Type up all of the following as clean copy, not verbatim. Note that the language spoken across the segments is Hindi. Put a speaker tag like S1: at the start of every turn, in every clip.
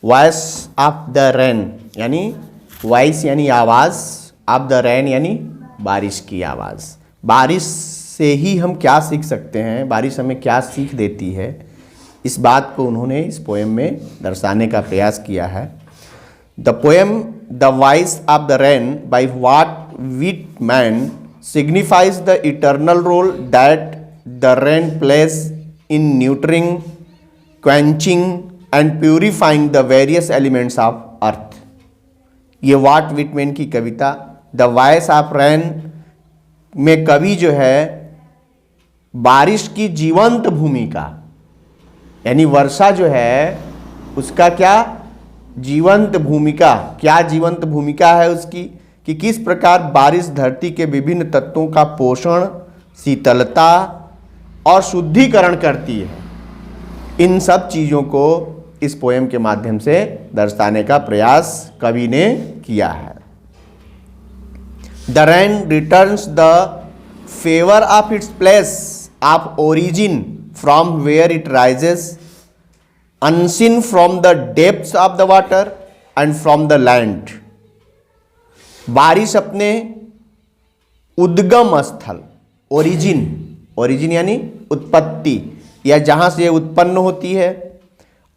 S1: वॉइस ऑफ द रेन यानी वॉइस यानी आवाज़, ऑफ द रेन यानी बारिश की आवाज़। बारिश से ही हम क्या सीख सकते हैं, बारिश हमें क्या सीख देती है, इस बात को उन्होंने इस पोएम में दर्शाने का प्रयास किया है। The poem the voice of the rain by what Whitman signifies the eternal role that the rain plays in nurturing, quenching and purifying the various elements of earth। ये वॉट विटमैन की कविता द वॉइस ऑफ रेन में कवि जो है बारिश की जीवंत भूमिका यानी वर्षा जो है उसका क्या जीवंत भूमिका, क्या जीवंत भूमिका है उसकी कि किस प्रकार बारिश धरती के विभिन्न तत्वों का पोषण, शीतलता और शुद्धिकरण करती है। इन सब चीज़ों को इस पोएम के माध्यम से दर्शाने का प्रयास कवि ने किया है। The rain returns the favour of its place of origin from where it rises unseen from the depths of the water and from the land. बारिश अपने उद्गम स्थल, ओरिजिन, ओरिजिन यानी उत्पत्ति या जहां से उत्पन्न होती है,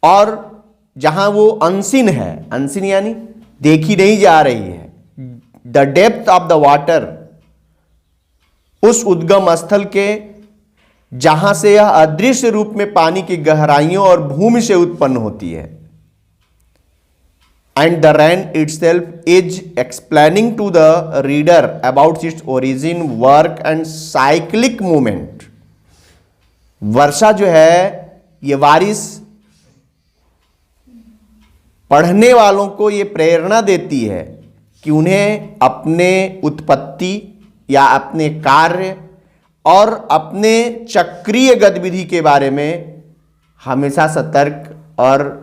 S1: और जहां वो अनसीन है, अनसीन यानी देखी नहीं जा रही है, the depth of the water, उस उद्गम स्थल के जहां से यह अदृश्य रूप में पानी की गहराइयों और भूमि से उत्पन्न होती है। And the rain itself is explaining to the reader about its origin, work and cyclic movement। वर्षा जो है ये बारिश पढ़ने वालों को ये प्रेरणा देती है कि उन्हें अपने उत्पत्ति या अपने कार्य और अपने चक्रीय गतिविधि के बारे में हमेशा सतर्क और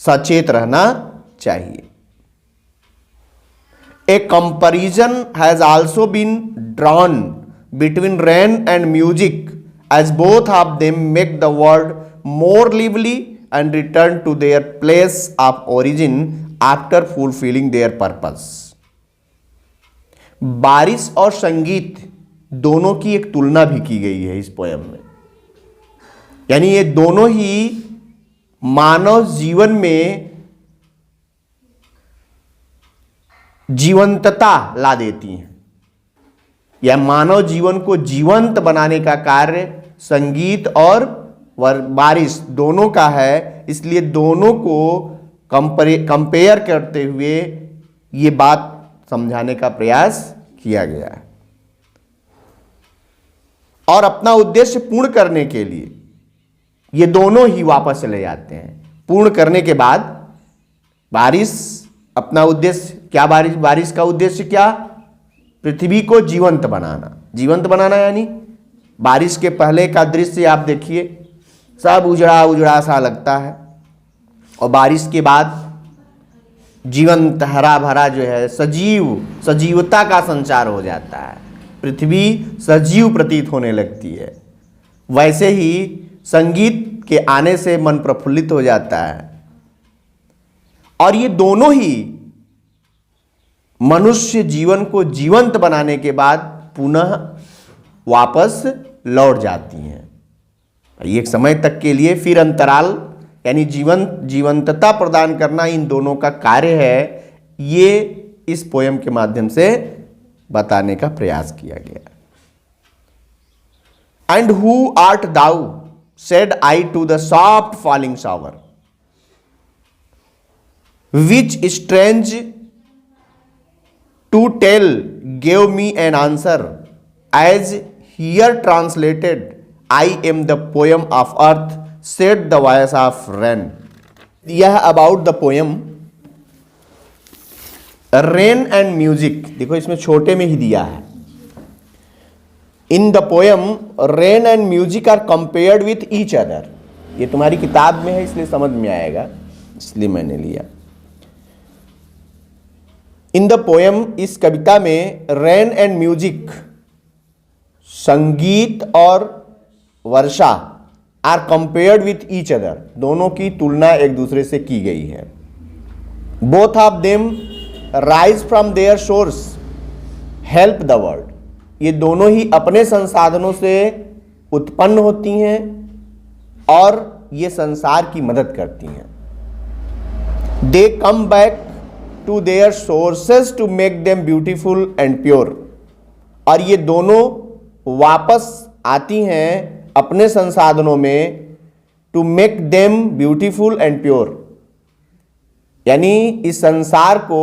S1: सचेत रहना चाहिए। A comparison has also been drawn between rain and music as both of them make the world more lively and return to their place of origin after fulfilling their purpose. बारिश और संगीत दोनों की एक तुलना भी की गई है इस पोएम में, यानी ये दोनों ही मानव जीवन में जीवंतता ला देती हैं, या मानव जीवन को जीवंत बनाने का कार्य संगीत और बारिश दोनों का है। इसलिए दोनों को कंपेयर करते हुए ये बात समझाने का प्रयास किया गया है। और अपना उद्देश्य पूर्ण करने के लिए ये दोनों ही वापस चले जाते हैं। पूर्ण करने के बाद बारिश अपना उद्देश्य क्या, बारिश का उद्देश्य क्या, पृथ्वी को जीवंत बनाना। जीवंत बनाना यानी बारिश के पहले का दृश्य आप देखिए, सब उजड़ा उजड़ा सा लगता है, और बारिश के बाद जीवंत हरा भरा जो है सजीवता का संचार हो जाता है, पृथ्वी सजीव प्रतीत होने लगती है। वैसे ही संगीत के आने से मन प्रफुल्लित हो जाता है, और ये दोनों ही मनुष्य जीवन को जीवंत बनाने के बाद पुनः वापस लौट जाती हैं। एक समय तक के लिए फिर अंतराल यानी जीवंतता प्रदान करना इन दोनों का कार्य है। ये इस पोयम के माध्यम से बताने का प्रयास किया गया। And who art thou said I to the soft falling shower, which strange to tell gave me an answer, as here translated, I am the poem of earth, said the voice of rain। यह about the poem rain and music, देखो इसमें छोटे में ही दिया है। In the poem rain and music are compared with each other. ये तुम्हारी किताब में है इसलिए समझ में आएगा, इसलिए मैंने लिया। इन द पोएम, इस कविता में रेन एंड म्यूजिक संगीत और वर्षा are compared with each other, दोनों की तुलना एक दूसरे से की गई है। Both of them rise from their source help the world, ये दोनों ही अपने संसाधनों से उत्पन्न होती हैं और ये संसार की मदद करती हैं। They come back to their sources to make them beautiful and pure, और ये दोनों वापस आती हैं अपने संसाधनों में to make them beautiful and pure, यानी इस संसार को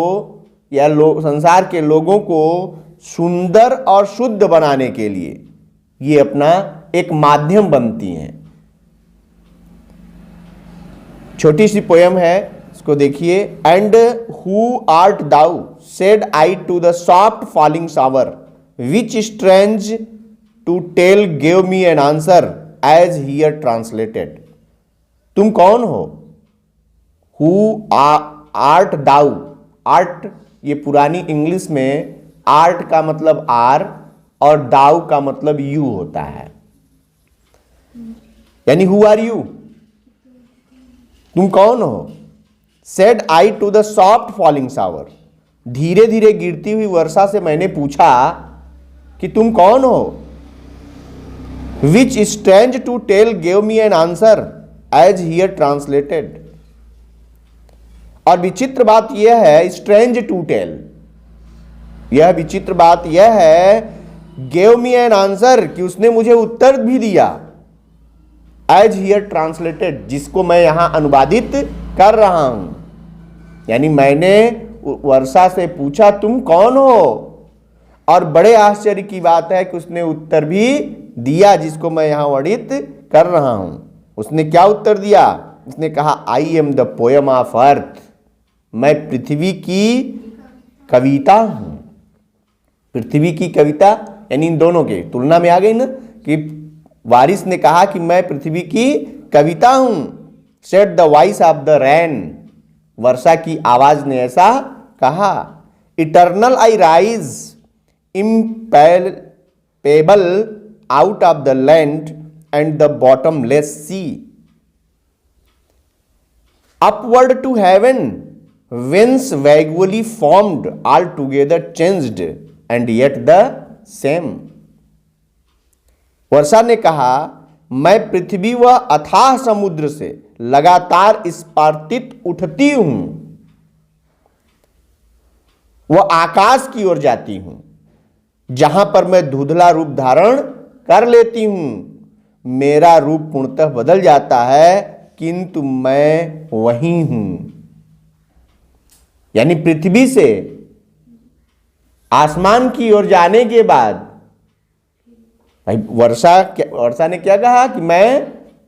S1: या संसार के लोगों को सुंदर और शुद्ध बनाने के लिए ये अपना एक माध्यम बनती हैं। छोटी सी पोयम है, इसको देखिए। And who art thou said I to the soft falling shower, which strange to tell give me an answer as here translated. तुम कौन हो? हु आर्ट दाउ, आर्ट ये पुरानी इंग्लिश में आर्ट का मतलब आर और दाउ का मतलब यू होता है, यानी हु आर यू, तुम कौन हो? Said I to the soft falling shower, धीरे धीरे गिरती हुई वर्षा से मैंने पूछा कि तुम कौन हो? Which strange to tell give me an answer as here translated, और विचित्र बात यह है, स्ट्रेंज टू टेल, यह विचित्र बात यह है, गिव मी एन आंसर कि उसने मुझे उत्तर भी दिया, एज हियर ट्रांसलेटेड जिसको मैं यहां अनुवादित कर रहा हूं, यानी मैंने वर्षा से पूछा तुम कौन हो, और बड़े आश्चर्य की बात है कि उसने उत्तर भी दिया जिसको मैं यहां वर्णित कर रहा हूं। उसने क्या उत्तर दिया? उसने कहा I am the poem of earth, मैं पृथ्वी की कविता हूं। पृथ्वी की कविता यानी इन दोनों के तुलना में आ गई ना, कि वारिस ने कहा कि मैं पृथ्वी की कविता हूं। Said the voice of the rain, वर्षा की आवाज ने ऐसा कहा। Eternal I rise impalpable out of the land and the bottomless sea, upward to heaven whence vaguely formed altogether changed and yet the same। वर्षा ने कहा मैं पृथ्वी व अथाह समुद्र से लगातार स्पर्शित उठती हूं, वह आकाश की ओर जाती हूं जहां पर मैं धुंधला रूप धारण कर लेती हूं। मेरा रूप पूर्णतः बदल जाता है किंतु मैं वही हूं। यानी पृथ्वी से आसमान की ओर जाने के बाद भाई वर्षा ने क्या कहा कि मैं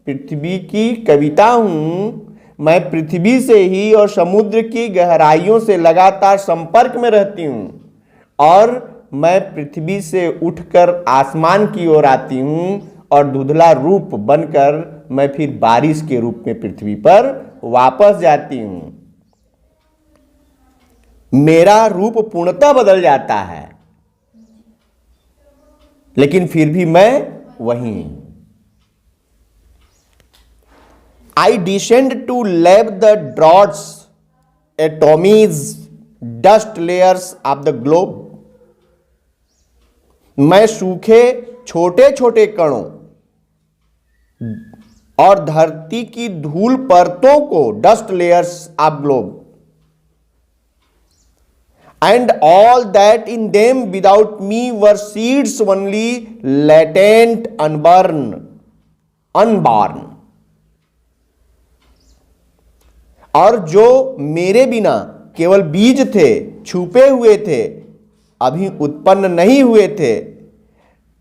S1: पृथ्वी की कविता हूं, मैं पृथ्वी से ही और समुद्र की गहराइयों से लगातार संपर्क में रहती हूं, और मैं पृथ्वी से उठकर आसमान की ओर आती हूं और धुंधला रूप बनकर मैं फिर बारिश के रूप में पृथ्वी पर वापस जाती हूं। मेरा रूप पूर्णतः बदल जाता है लेकिन फिर भी मैं वही हूं। I descend to lave the droughts atomies dust layers of the globe, मैं सूखे छोटे छोटे कणों और धरती की धूल परतों को, dust layers of globe, and all that in them without me were seeds only latent unborn। और जो मेरे बिना केवल बीज थे, छुपे हुए थे, अभी उत्पन्न नहीं हुए थे,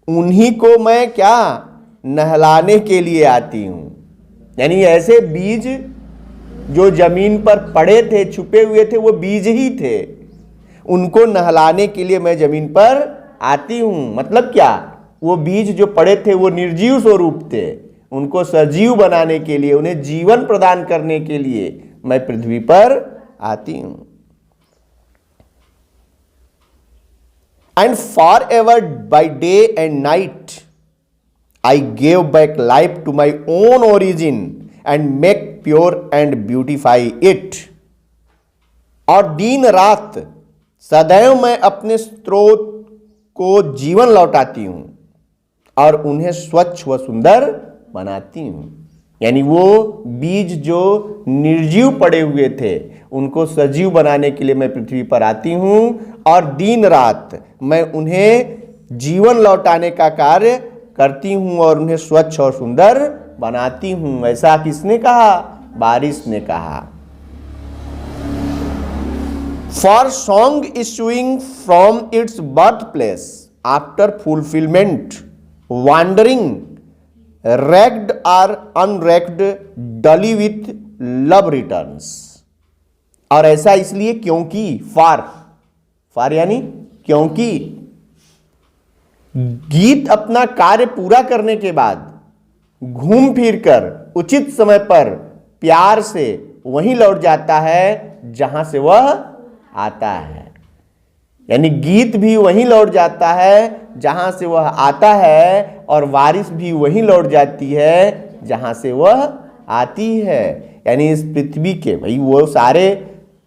S1: उन्हीं को मैं क्या नहलाने के लिए आती हूं। यानी ऐसे बीज जो जमीन पर पड़े थे, छुपे हुए थे, वो बीज ही थे, उनको नहलाने के लिए मैं जमीन पर आती हूं। मतलब क्या? वो बीज जो पड़े थे वो निर्जीव स्वरूप थे, उनको सजीव बनाने के लिए, उन्हें जीवन प्रदान करने के लिए मैं पृथ्वी पर आती हूं। And for ever by day and night I gave back life to my own origin and make pure and beautify it. और दिन रात सदैव मैं अपने स्रोत को जीवन लौटाती हूं और उन्हें स्वच्छ व सुंदर बनाती हूं। यानी वो बीज जो निर्जीव पड़े हुए थे उनको सजीव बनाने के लिए मैं पृथ्वी पर आती हूं और दिन रात मैं उन्हें जीवन लौटाने का कार्य करती हूं और उन्हें स्वच्छ और सुंदर बनाती हूं। ऐसा किसने कहा? बारिश ने कहा। For song issuing from its birth place after fulfilment wandering reck'd or unreck'd duly with love returns. और ऐसा इसलिए क्योंकि फॉर यानी क्योंकि गीत अपना कार्य पूरा करने के बाद घूम फिर कर उचित समय पर प्यार से वहीं लौट जाता है जहां से वह आता है। यानी गीत भी वहीं लौट जाता है जहां से वह आता है और बारिश भी वहीं लौट जाती है जहां से वह आती है। यानी इस पृथ्वी के भाई वो सारे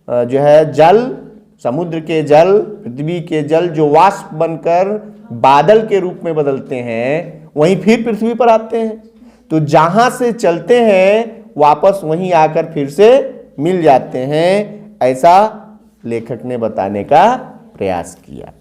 S1: जो है जल, समुद्र के जल, पृथ्वी के जल जो वाष्प बनकर बादल के रूप में बदलते हैं वहीं फिर पृथ्वी पर आते हैं। तो जहां से चलते हैं वापस वहीं आकर फिर से मिल जाते हैं। ऐसा लेखक ने बताने का प्रयास किया।